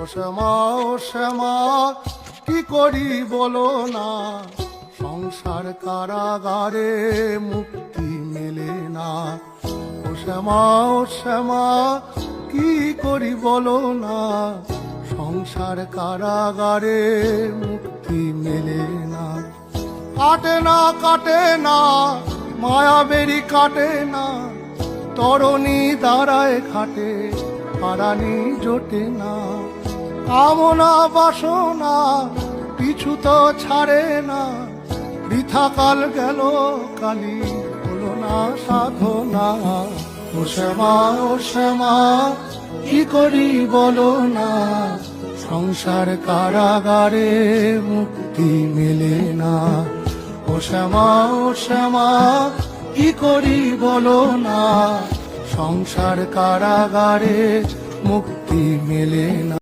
ও শ্যামা কি করি বলো না, সংসার কারাগারে মুক্তি মেলে না। ও শ্যামা কি করি বলো না, সংসার কারাগারে মুক্তি মেলে না। কাটে না মায়াবেরি কাটে না, তরণী দাঁড়ায় ঘাটে হারানি জোটে না। কামনা বাসনা পিছু তো ছাড়ে না, বৃথা কাল গেল কালি হলো না সাধনা। ও শ্যামা কি করি বলো না, সংসার কারাগারে মুক্তি মেলে না। ও শ্যামা কি করি বলো না, সংসার কারাগারে মুক্তি মেলে না।